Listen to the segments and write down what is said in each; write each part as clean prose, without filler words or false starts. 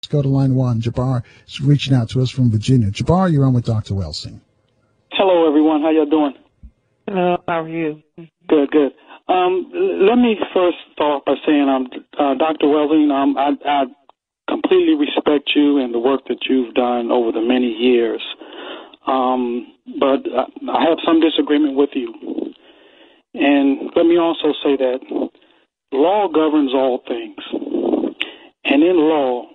Let's go to line one. Jabbar is reaching out to us from Virginia. Jabbar, you're on with Dr. Welsing. Hello, everyone. How y'all doing? Hello, how are you? Good, good. Let me first start off by saying, Dr. Welsing, I completely respect you and the work that you've done over the many years. But I have some disagreement with you. And let me also say that law governs all things. And in law,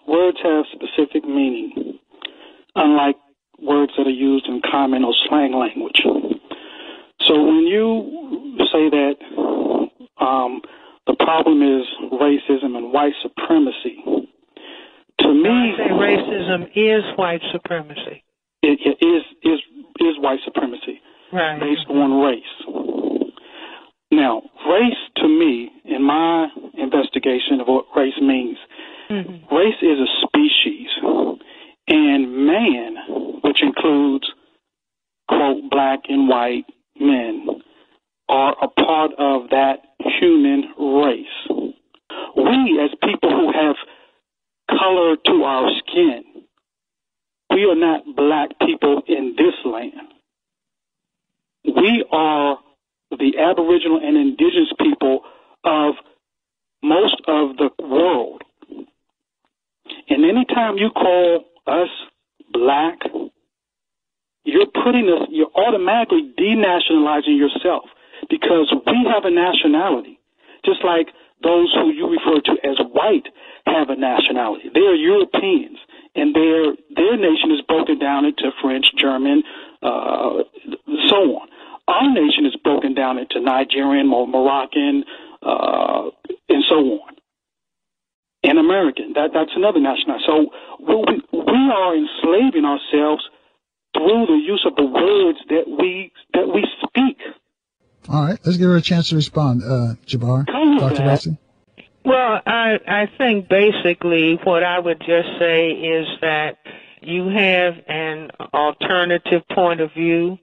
words have specific meaning, unlike words that are used in common or slang language. So when you say that the problem is racism and white supremacy, to me, I say racism is white supremacy. It is white supremacy, right, based on race. Now, race to me, in my investigation of what race means, race is a species, and man, which includes, quote, black and white men, are a part of that human race. We, as people who have color to our skin, we are not black people in this land. We are the Aboriginal and indigenous people of most of the world. And anytime you call us black, you're automatically denationalizing yourself, because we have a nationality, just like those who you refer to as white have a nationality. They are Europeans, and their nation is broken down into French, German, so on. Our nation is broken down into Nigerian, Moroccan, and so on. And American. That's another nationality. So we are enslaving ourselves through the use of the words that we speak. All right, let's give her a chance to respond, Jabbar. Dr. Welsing. Well, I think basically what I would just say is that you have an alternative point of view,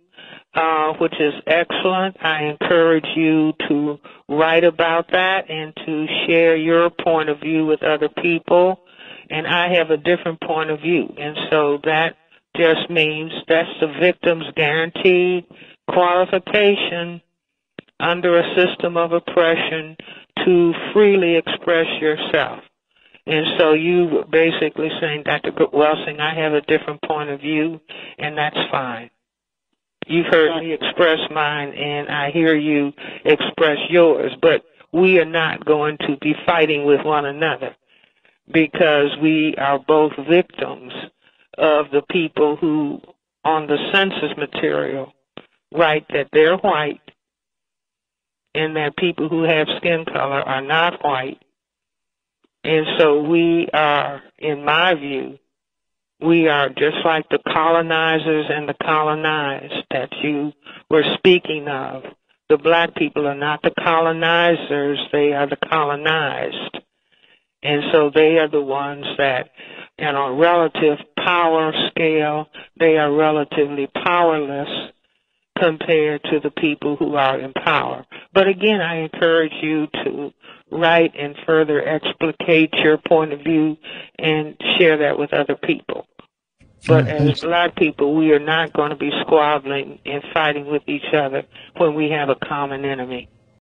which is excellent. I encourage you to write about that and to share your point of view with other people. And I have a different point of view. And so that just means that's the victim's guaranteed qualification under a system of oppression to freely express yourself. And so you basically saying, Dr. Welsing, I have a different point of view, and that's fine. You've heard me express mine, and I hear you express yours, but we are not going to be fighting with one another, because we are both victims of the people who, on the census material, write that they're white, and that people who have skin color are not white. And so we are, in my view, we are just like the colonizers and the colonized that you were speaking of. The black people are not the colonizers, they are the colonized. And so they are the ones that, on a relative power scale, they are relatively powerless compared to the people who are in power. But again, I encourage you to write and further explicate your point of view and share that with other people. But as black people, we are not going to be squabbling and fighting with each other when we have a common enemy.